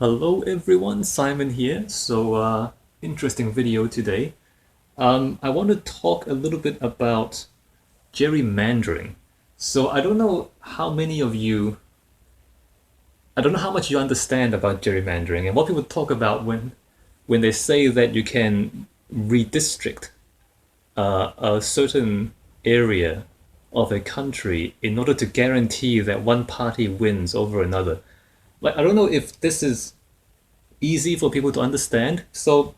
Hello everyone, Simon here. Interesting video today. I want to talk a little bit about gerrymandering. I don't know how many of you, I don't know how much you understand about gerrymandering and what people talk about when they say that you can redistrict a certain area of a country in order to guarantee that one party wins over another. Like, I don't know if this is easy for people to understand. So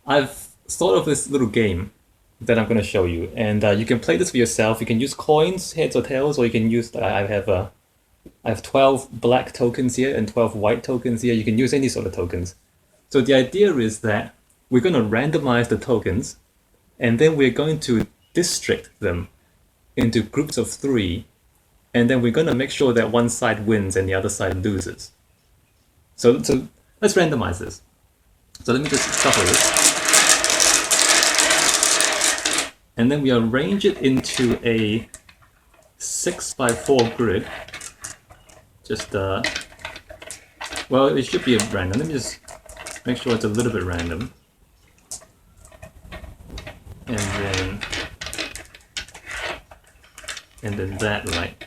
I've thought of this little game that I'm going to show you, and you can play this for yourself. You can use coins, heads or tails, or you can use. I have 12 black tokens here and 12 white tokens here. You can use any sort of tokens. So the idea is that we're going to randomize the tokens, and then we're going to district them into groups of 3, and then we're going to make sure that one side wins and the other side loses. So let's randomize this. So let me just shuffle this. And then we arrange it into a 6x4 grid. Just, well, it should be a random. Let me just make sure it's a little bit random. And then that, right?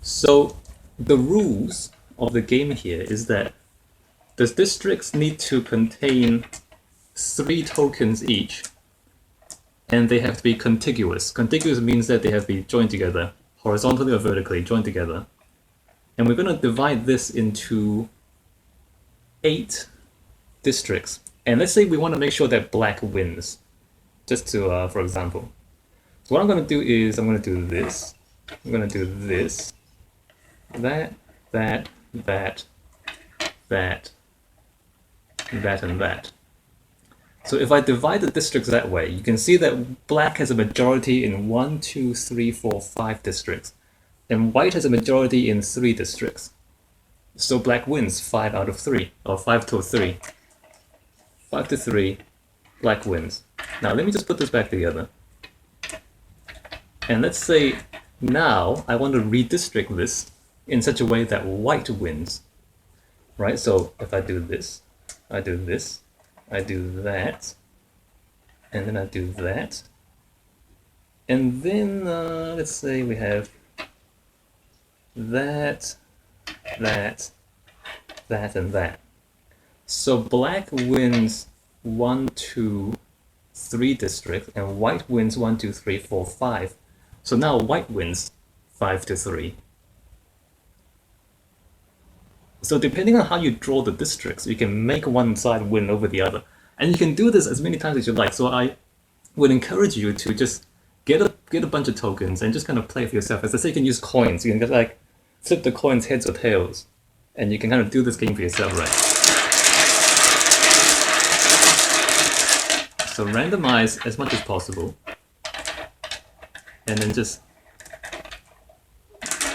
So the rules of the game here is that the districts need to contain 3 tokens each, and they have to be contiguous. Contiguous means that they have to be joined together, horizontally or vertically, joined together. And we're going to divide this into 8 districts. And let's say we want to make sure that black wins, just to, for example. So what I'm going to do is I'm going to do this. I'm going to do this, that, and that. So if I divide the districts that way, you can see that black has a majority in 1, 2, 3, 4, 5 districts, and white has a majority in 3 districts. So black wins 5 out of 3, or 5 to 3. 5 to 3, black wins. Now let me just put this back together. And let's say now I want to redistrict this in such a way that white wins. Right, so if I do this, I do this, I do that, and then I do that. And then, let's say we have that, and that. So black wins 1, 2, 3 districts, and white wins 1, 2, 3, 4, 5. So now white wins 5 to 3. So depending on how you draw the districts, you can make one side win over the other. And you can do this as many times as you like. So I would encourage you to just get a bunch of tokens and just kind of play for yourself. As I say, you can use coins. You can just like flip the coins heads or tails. And you can kind of do this game for yourself, right? So randomize as much as possible. And then just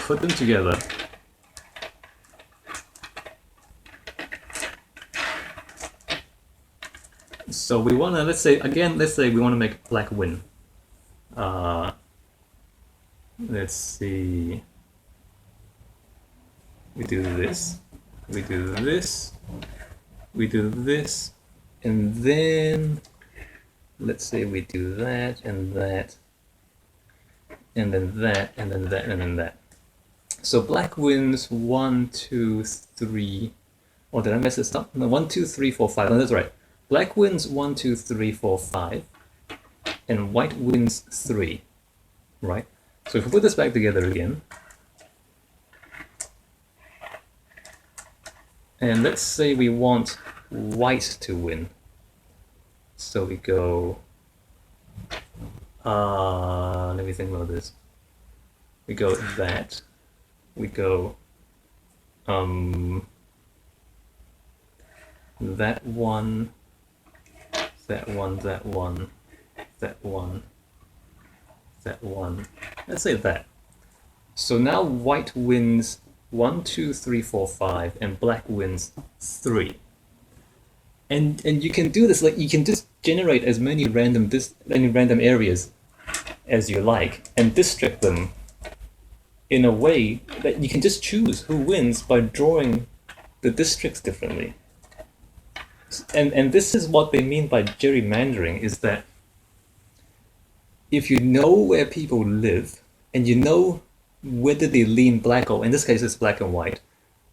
put them together. So we want to, let's say we want to make black win. Let's see. We do this, we do this, we do this, and then let's say we do that, and that, and then that, and then that, and then that. So black wins 1, 2, 3. Oh, did I mess this up? No, 1, 2, 3, 4, 5. No, that's right. Black wins 1, 2, 3, 4, 5, and white wins 3, right? So if we put this back together again, and let's say we want white to win. So we go, let me think about this. We go that, we go, that one, that one, that one, that one, that one. Let's say that. So now white wins 1, 2, 3, 4, 5, and black wins 3. And you can do this, like you can just generate as many random areas as you like and district them in a way that you can just choose who wins by drawing the districts differently. And this is what they mean by gerrymandering, is that if you know where people live and you know whether they lean black, or in this case it's black and white.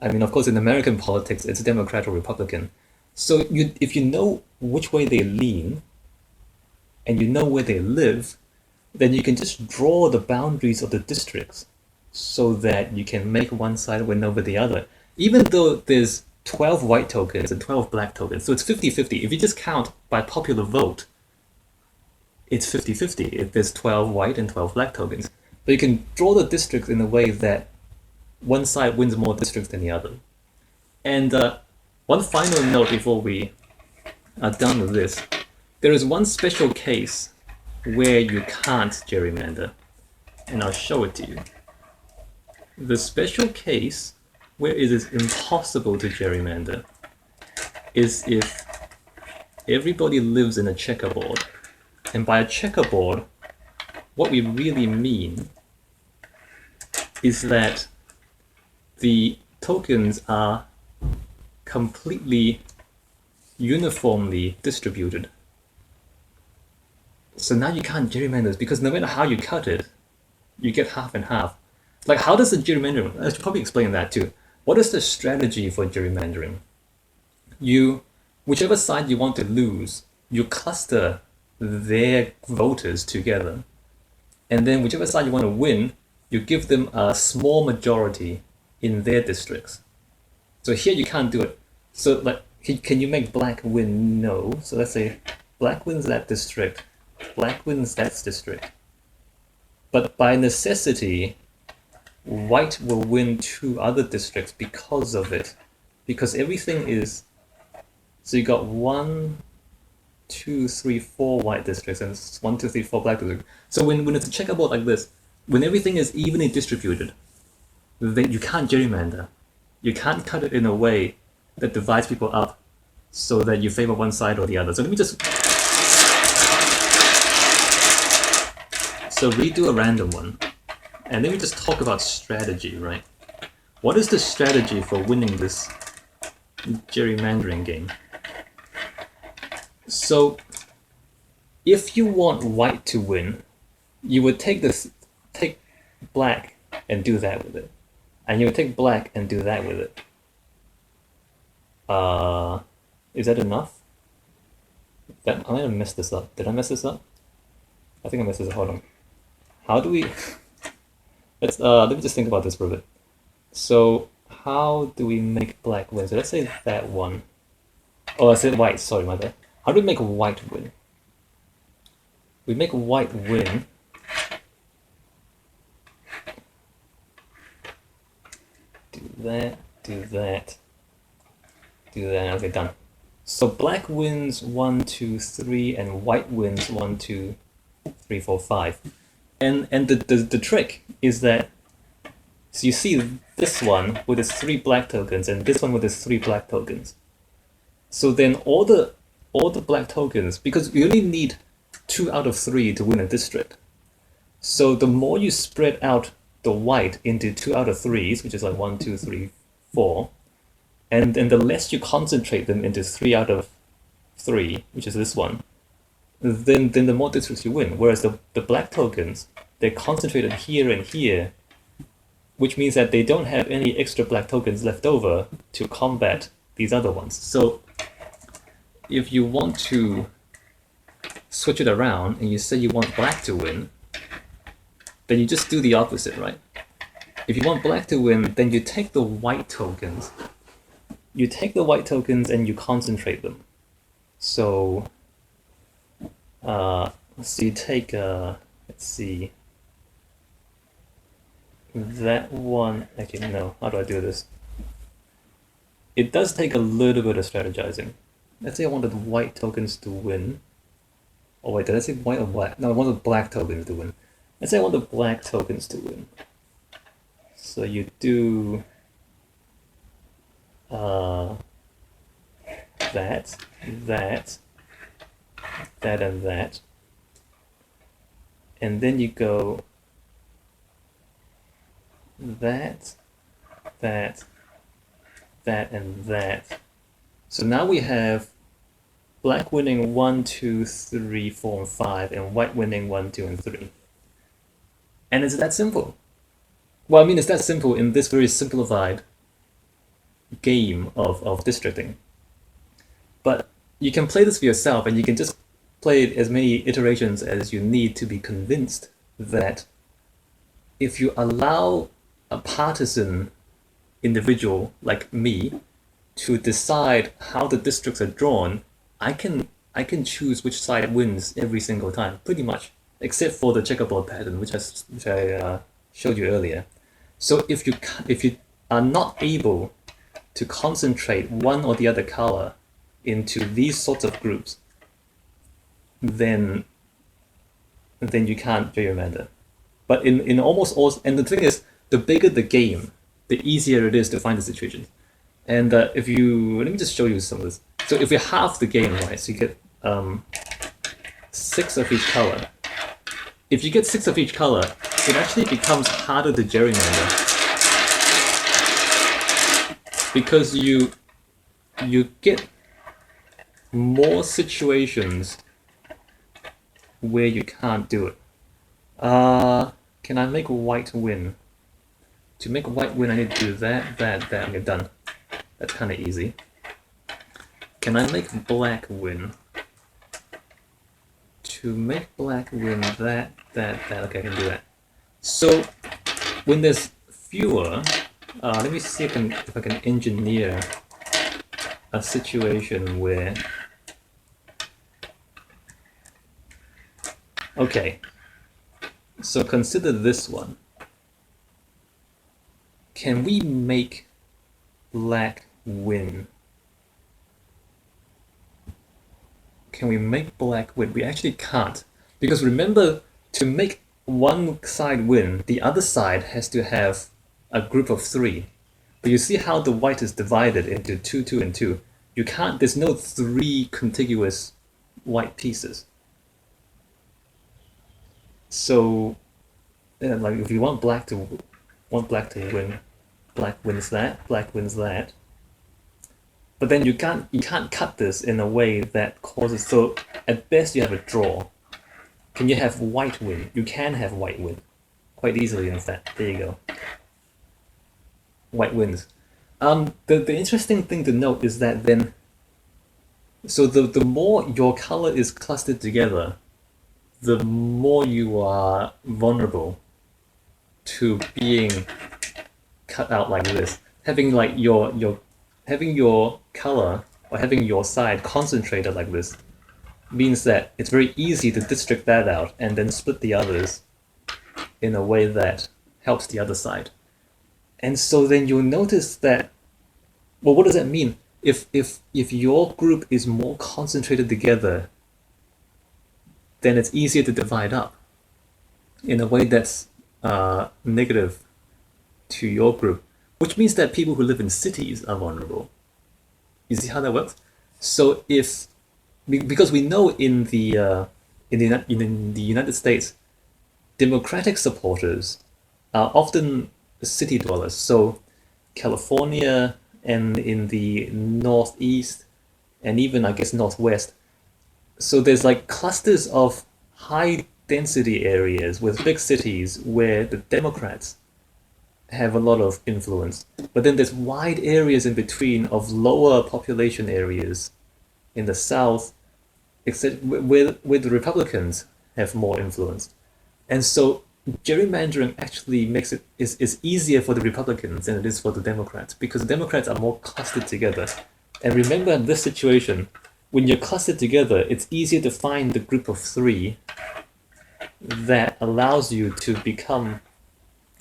I mean, of course, in American politics, it's Democrat or Republican. So if you know which way they lean and you know where they live, then you can just draw the boundaries of the districts so that you can make one side win over the other. Even though there's 12 white tokens and 12 black tokens, so it's 50-50. If you just count by popular vote, it's 50-50 if there's 12 white and 12 black tokens. But you can draw the districts in a way that one side wins more districts than the other. And one final note before we are done with this. There is one special case where you can't gerrymander, and I'll show it to you. The special case where it is impossible to gerrymander is if everybody lives in a checkerboard. And by a checkerboard, what we really mean is that the tokens are completely uniformly distributed. So now you can't gerrymander this, because no matter how you cut it, you get half and half. Like, how does the gerrymandering, I should probably explain that too. What is the strategy for gerrymandering? Whichever side you want to lose, you cluster their voters together. And then whichever side you want to win, you give them a small majority in their districts. So here you can't do it. So like, can you make black win? No. So let's say black wins that district, black wins that district. But by necessity, white will win 2 other districts because of it. Because everything is, so you got 1, 2, 3, 4 white districts and 1, 2, 3, 4 black districts. So when it's a checkerboard like this, when everything is evenly distributed, then you can't gerrymander. You can't cut it in a way that divides people up so that you favor one side or the other. So let me just redo a random one. And let me just talk about strategy, right? What is the strategy for winning this gerrymandering game? So if you want white to win, you would take black and do that with it. And you would take black and do that with it. Is that enough? I might have messed this up. Did I mess this up? I think I messed this up. Hold on. How do we... let me just think about this for a bit. So how do we make black win? So let's say that one. Oh, I said white. Sorry, my bad. How do we make white win? We make white win. Do that, do that, do that. Okay, done. So black wins 1, 2, 3, and white wins 1, 2, 3, 4, 5. And the trick is that, so you see this one with its 3 black tokens and this one with its 3 black tokens. So then all the black tokens, because you only need 2 out of 3 to win a district. So the more you spread out the white into 2 out of 3s, which is like 1, 2, 3, 4, and then the less you concentrate them into 3 out of 3, which is this one, then the more districts you win. Whereas the black tokens, they're concentrated here and here, which means that they don't have any extra black tokens left over to combat these other ones. So if you want to switch it around and you say you want black to win, then you just do the opposite, right? If you want black to win, then you take the white tokens. You take the white tokens and you concentrate them. So you take, let's see, that one, actually no, how do I do this? It does take a little bit of strategizing. Let's say I wanted white tokens to win. Oh wait, did I say white or black? No, I wanted black tokens to win. Let's say I want the black tokens to win. So you do that, and that. And then you go that, that, and that. So now we have black winning 1, 2, 3, 4, and 5, and white winning 1, 2, and 3. And it's that simple. Well, I mean, it's that simple in this very simplified game of districting. But you can play this for yourself, and you can just play it as many iterations as you need to be convinced that if you allow a partisan individual like me to decide how the districts are drawn, I can choose which side wins every single time, pretty much, except for the checkerboard pattern, which I showed you earlier. So if you are not able to concentrate one or the other color into these sorts of groups, then you can't gerrymander. But in almost all, and the thing is, the bigger the game, the easier it is to find the situations. And if you, let me just show you some of this. So if we halve the game, right, so you get 6 of each color. If you get 6 of each color, it actually becomes harder to gerrymander, because you get more situations where you can't do it. Can I make white win? To make white win, I need to do that, that, that. Okay, done. That's kind of easy. Can I make black win? To make black win, that, that, that. Okay, I can do that. So when there's fewer, let me see if I can engineer a situation where. Okay. So consider this one. Can we make black win? Can we make black win? We actually can't. Because remember, to make one side win, the other side has to have a group of 3. But you see how the white is divided into 2, 2, and 2. You can't, there's no 3 contiguous white pieces. So, like if you want black to win, black wins that, black wins that. But then you can't cut this in a way that causes, so at best you have a draw. Can you have white win? You can have white win. Quite easily, in fact. There you go. White wins. The interesting thing to note is that then, so the more your color is clustered together, the more you are vulnerable to being cut out like this. Having like having your color or having your side concentrated like this means that it's very easy to district that out and then split the others in a way that helps the other side. And so then you'll notice that, well, what does that mean? If your group is more concentrated together, then it's easier to divide up in a way that's negative to your group, which means that people who live in cities are vulnerable. You see how that works? So because we know in the United States, Democratic supporters are often city dwellers. So California and in the Northeast and even I guess Northwest. So there's like clusters of high density areas with big cities where the Democrats have a lot of influence. But then there's wide areas in between of lower population areas in the South, except where the Republicans have more influence. And so gerrymandering actually makes is easier for the Republicans than it is for the Democrats, because the Democrats are more clustered together. And remember, in this situation, when you're clustered together, it's easier to find the group of 3 that allows you to become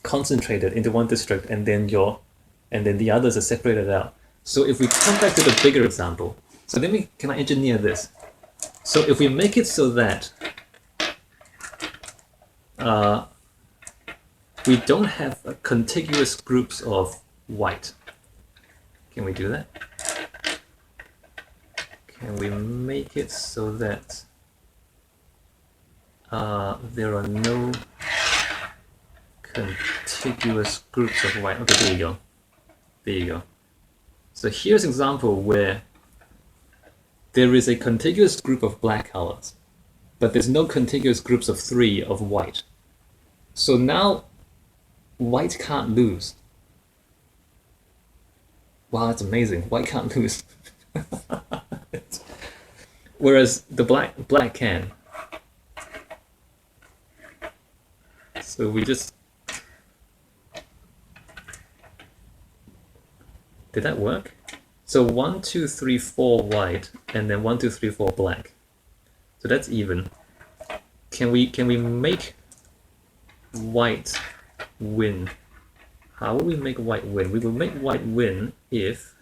concentrated into one district, and then the others are separated out. So if we come back to the bigger example, so can I engineer this? So if we make it so that we don't have contiguous groups of white, can we do that? Can we make it so that there are no contiguous groups of white? Okay, there you go. There you go. So here's an example where there is a contiguous group of black colors, but there's no contiguous groups of 3 of white. So now white can't lose. Wow, that's amazing. White can't lose. Whereas the black can. So we just... Did that work? So 1, 2, 3, 4 white, and then 1, 2, 3, 4 black. So that's even. Can we make white win? How will we make white win? We will make white win if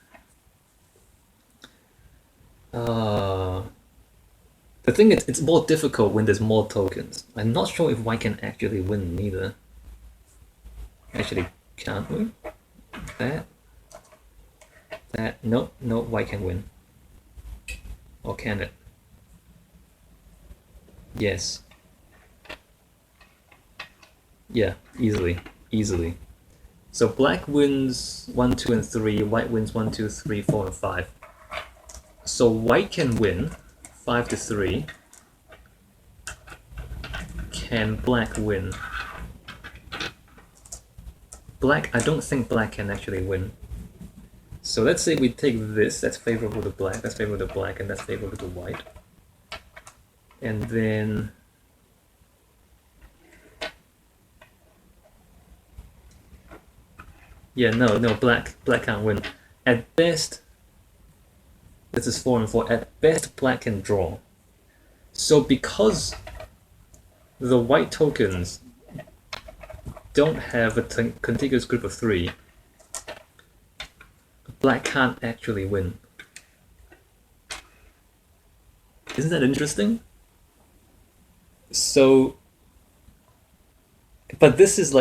the thing is, it's more difficult when there's more tokens. I'm not sure if white can actually win either. Actually, can't we? That. No, white can win. Or can it? Yes. Yeah, easily. So black wins 1, 2, and 3, white wins 1, 2, 3, 4, and 5. So white can win 5 to 3. Can black win? Black, I don't think black can actually win. So let's say we take this, that's favorable to black, that's favorable to black, and that's favorable to white. And then yeah, no, black can't win. At best, this is 4 and 4. At best, black can draw. So because the white tokens don't have a contiguous group of 3, black can't actually win. Isn't that interesting? So, but this is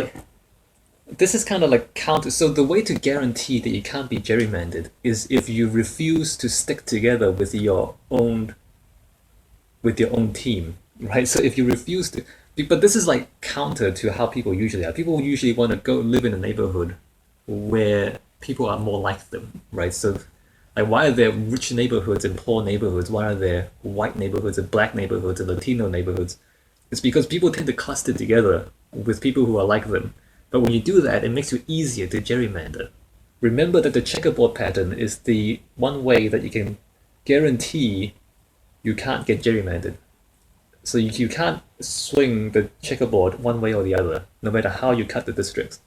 kind of like counter. So the way to guarantee that you can't be gerrymandered is if you refuse to stick together with your own team, right? So if you refuse to, but this is like counter to how people usually are. People usually want to go live in a neighborhood where people are more like them, right? So like, why are there rich neighborhoods and poor neighborhoods? Why are there white neighborhoods and black neighborhoods and Latino neighborhoods? It's because people tend to cluster together with people who are like them. But when you do that, it makes it easier to gerrymander. Remember that the checkerboard pattern is the one way that you can guarantee you can't get gerrymandered. So you can't swing the checkerboard one way or the other, no matter how you cut the districts.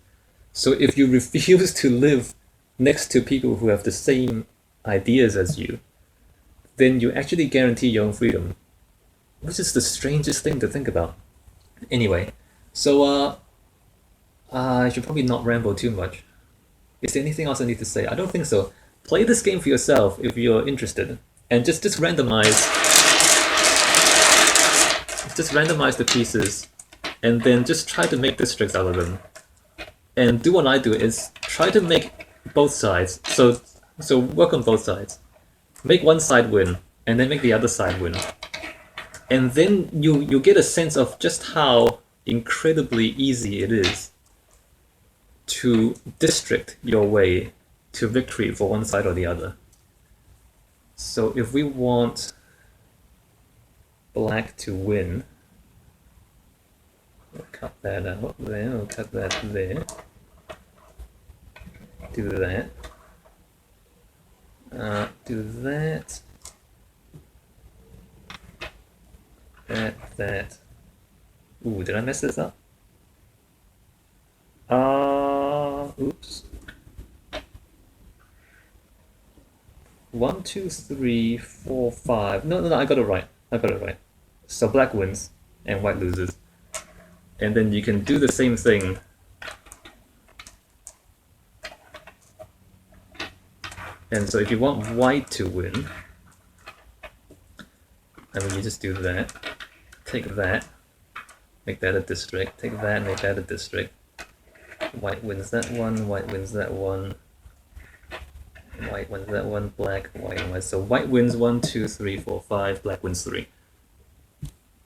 So if you refuse to live next to people who have the same ideas as you, then you actually guarantee your own freedom, which is the strangest thing to think about. Anyway, so I should probably not ramble too much. Is there anything else I need to say? I don't think so. Play this game for yourself if you're interested, and just randomize the pieces, and then just try to make districts out of them. And do what I do, is try to make both sides. So work on both sides. Make one side win, and then make the other side win. And then you get a sense of just how incredibly easy it is to district your way to victory for one side or the other. So if we want black to win, we'll cut that out there, we'll cut that there, do that, do that, that. Ooh, did I mess this up? Oops. 1, 2, 3, 4, 5. No, I got it right. So black wins and white loses. And then you can do the same thing. And so if you want white to win, I mean, you just do that. Take that. Make that a district. Take that, make that a district. White wins that one, white wins that one. White wins that one, black, white, and white. So white wins 1, 2, 3, 4, 5, black wins 3.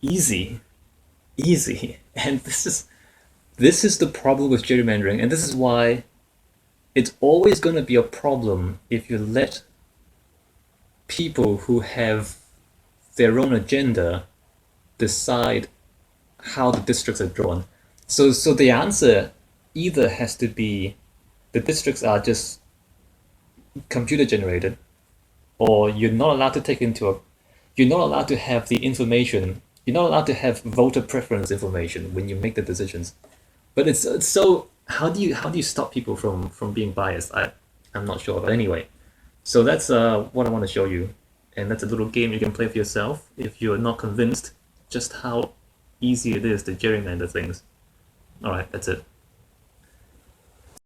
Easy. And this is the problem with gerrymandering, and this is why it's always going to be a problem if you let people who have their own agenda decide how the districts are drawn. So the answer either has to be the districts are just computer generated, or you're not allowed to take into a, you're not allowed to have the information. You're not allowed to have voter preference information when you make the decisions. But it's so how do you stop people from being biased? I'm not sure, but anyway. So that's what I want to show you, and that's a little game you can play for yourself if you're not convinced just how easy it is to gerrymander things. All right, that's it.